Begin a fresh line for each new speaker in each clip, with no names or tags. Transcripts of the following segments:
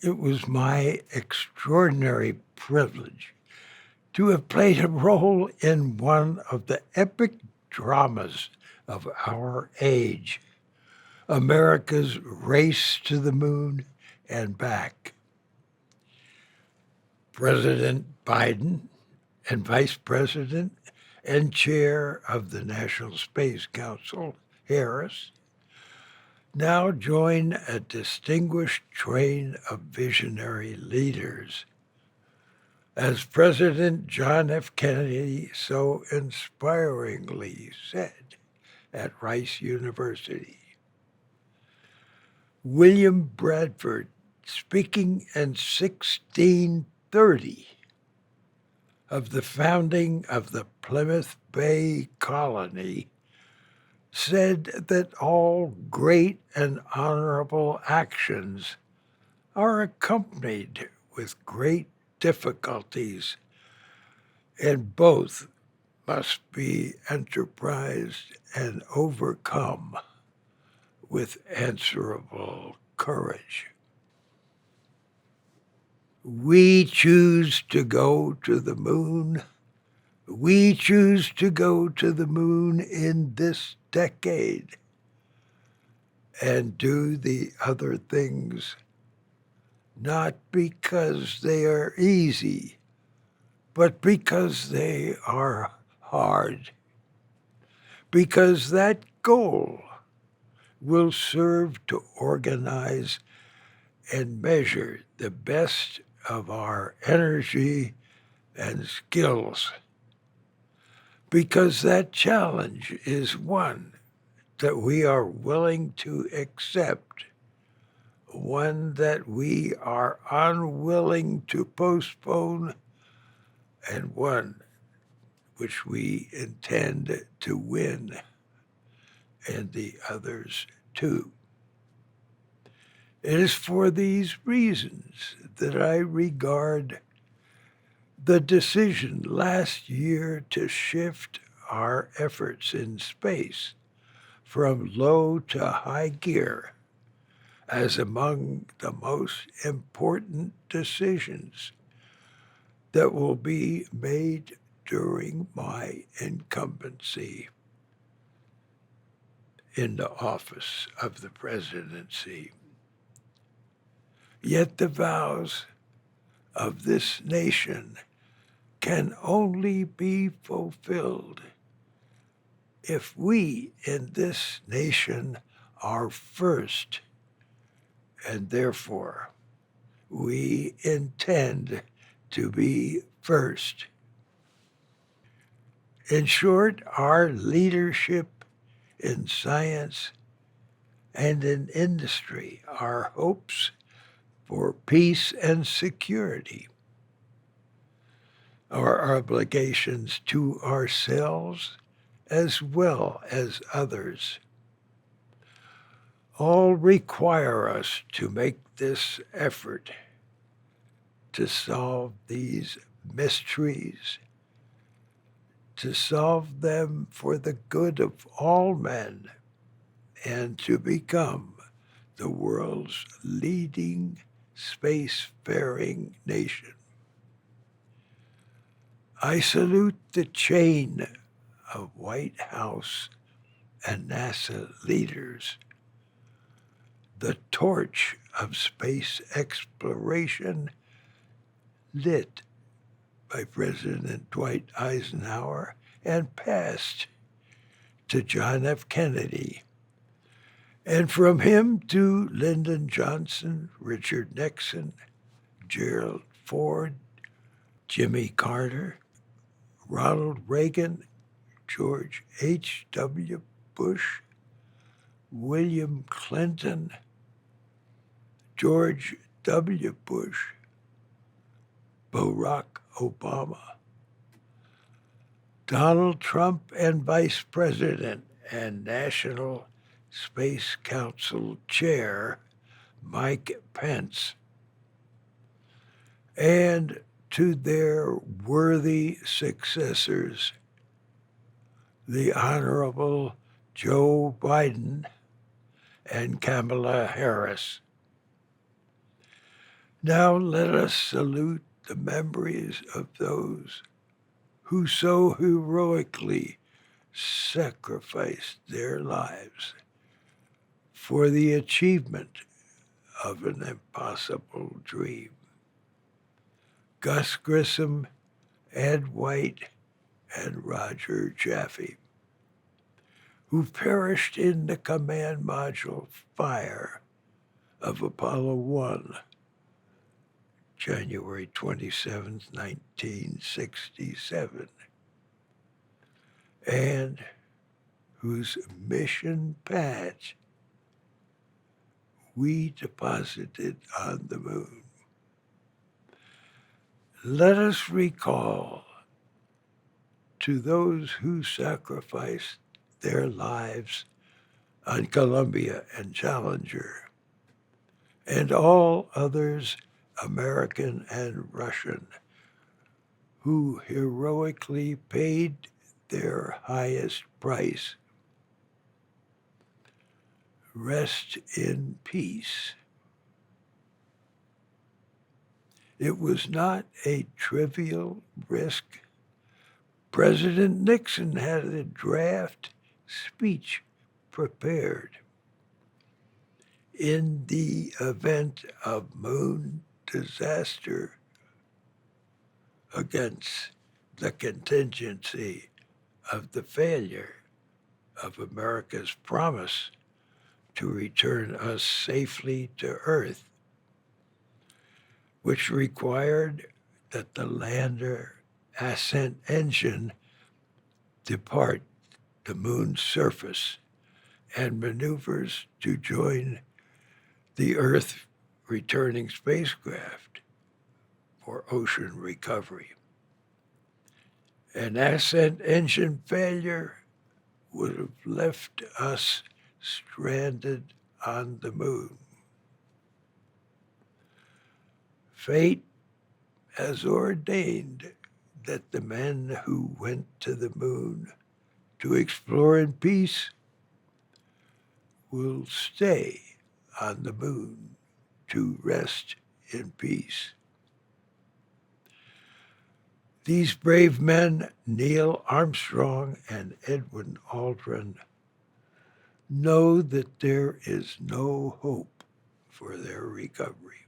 It was my extraordinary privilege to have played a role in one of the epic dramas of our age, America's race to the moon and back. President Biden and Vice President and Chair of the National Space Council, Harris, now join a distinguished train of visionary leaders. As President John F. Kennedy so inspiringly said at Rice University, William Bradford, speaking in 1630 of the founding of the Plymouth Bay Colony, said that all great and honorable actions are accompanied with great difficulties, and both must be enterprised and overcome with answerable courage. We choose to go to the moon. We choose to go to the moon in this decade and do the other things, not because they are easy, but because they are hard. Because that goal will serve to organize and measure the best of our energy and skills. Because that challenge is one that we are willing to accept, one that we are unwilling to postpone, and one which we intend to win, and the others too. It is for these reasons that I regard the decision last year to shift our efforts in space from low to high gear as among the most important decisions that will be made during my incumbency in the office of the presidency. Yet the vows of this nation can only be fulfilled if we in this nation are first, and therefore we intend to be first. In short, our leadership in science and in industry, our hopes for peace and security, our obligations to ourselves as well as others, all require us to make this effort to solve these mysteries, to solve them for the good of all men, and to become the world's leading spacefaring nation. I salute the chain of White House and NASA leaders, the torch of space exploration lit by President Dwight Eisenhower and passed to John F. Kennedy, and from him to Lyndon Johnson, Richard Nixon, Gerald Ford, Jimmy Carter, Ronald Reagan, George H.W. Bush, William Clinton, George W. Bush, Barack Obama, Donald Trump, and Vice President and National Space Council Chair Mike Pence, and to their worthy successors, the Honorable Joe Biden and Kamala Harris. Now let us salute the memories of those who so heroically sacrificed their lives for the achievement of an impossible dream. Gus Grissom, Ed White, and Roger Jaffe, who perished in the command module fire of Apollo 1, January 27, 1967, and whose mission patch we deposited on the moon. Let us recall to those who sacrificed their lives on Columbia and Challenger, and all others, American and Russian, who heroically paid their highest price. Rest in peace. It was not a trivial risk. President Nixon had a draft speech prepared. In the event of moon disaster, against the contingency of the failure of America's promise to return us safely to Earth, which required that the lander ascent engine depart the moon's surface and maneuvers to join the Earth returning spacecraft for ocean recovery. An ascent engine failure would have left us stranded on the moon. Fate has ordained that the men who went to the moon to explore in peace will stay on the moon to rest in peace. These brave men, Neil Armstrong and Edwin Aldrin, know that there is no hope for their recovery.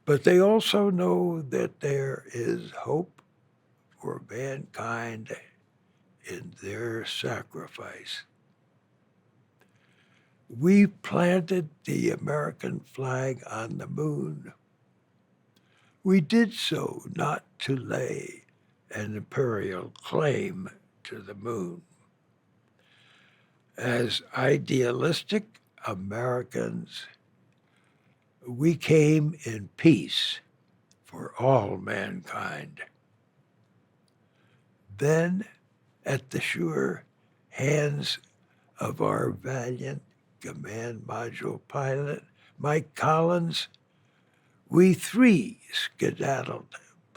But they also know that there is hope for mankind in their sacrifice. We planted the American flag on the moon. We did so not to lay an imperial claim to the moon. As idealistic Americans, we came in peace for all mankind. Then, at the sure hands of our valiant command module pilot, Mike Collins, we three skedaddled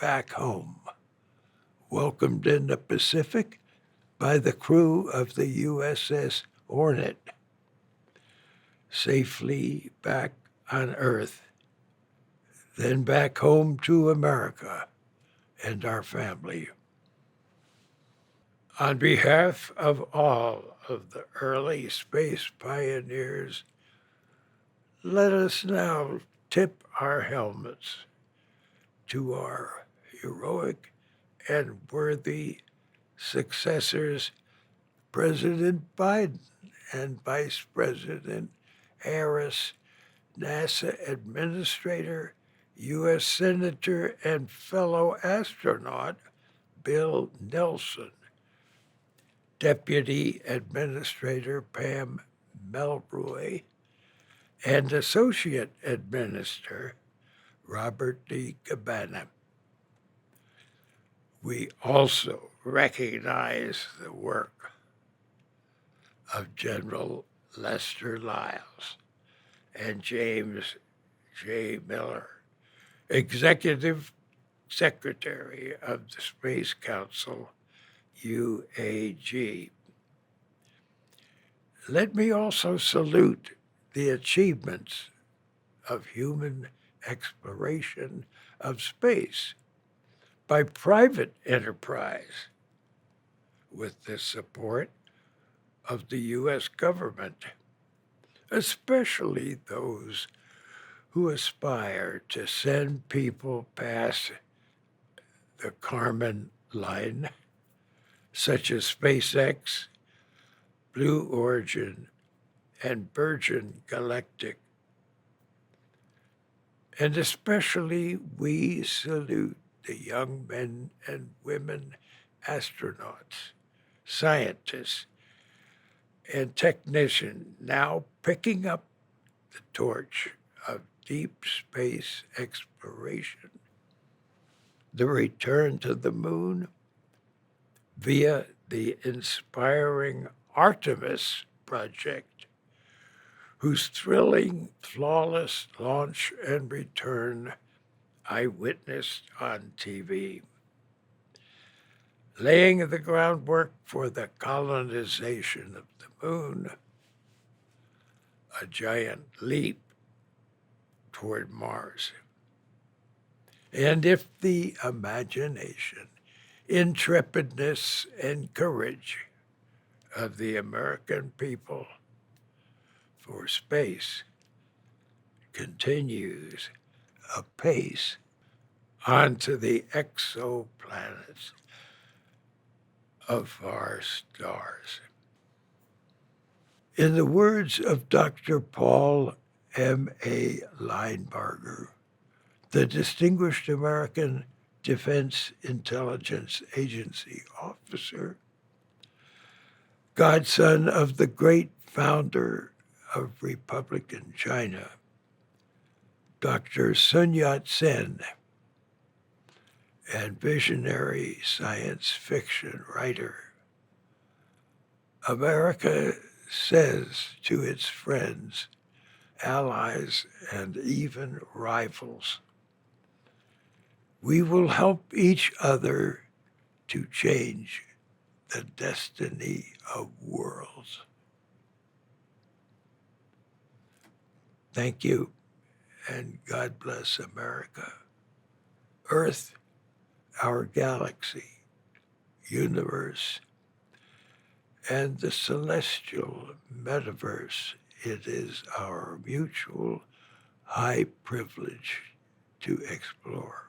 back home, welcomed in the Pacific by the crew of the USS Hornet, safely back on Earth, then back home to America and our family. On behalf of all of the early space pioneers, let us now tip our helmets to our heroic and worthy successors, President Biden and Vice President Harris, NASA Administrator, U.S. Senator, and fellow astronaut Bill Nelson, Deputy Administrator Pam Melroy, and Associate Administrator Robert D. Cabana. We also recognize the work of General Lester Lyles and James J. Miller, Executive Secretary of the Space Council, UAG. Let me also salute the achievements of human exploration of space by private enterprise with the support of the U.S. government, especially those who aspire to send people past the Kármán line, such as SpaceX, Blue Origin, and Virgin Galactic. And especially we salute the young men and women astronauts, scientists, and technicians now picking up the torch of deep space exploration, the return to the moon via the inspiring Artemis project, whose thrilling, flawless launch and return I witnessed on TV, laying the groundwork for the colonization of the moon, a giant leap toward Mars. And if the imagination, intrepidness, and courage of the American people for space continues apace onto the exoplanets of our stars. In the words of Dr. Paul M.A. Linebarger, the distinguished American Defense Intelligence Agency officer, godson of the great founder of Republican China, Dr. Sun Yat-sen, and visionary science fiction writer, America says to its friends, allies, and even rivals, we will help each other to change the destiny of worlds. Thank you, and God bless America, Earth, our galaxy, universe, and the celestial metaverse it is our mutual high privilege to explore.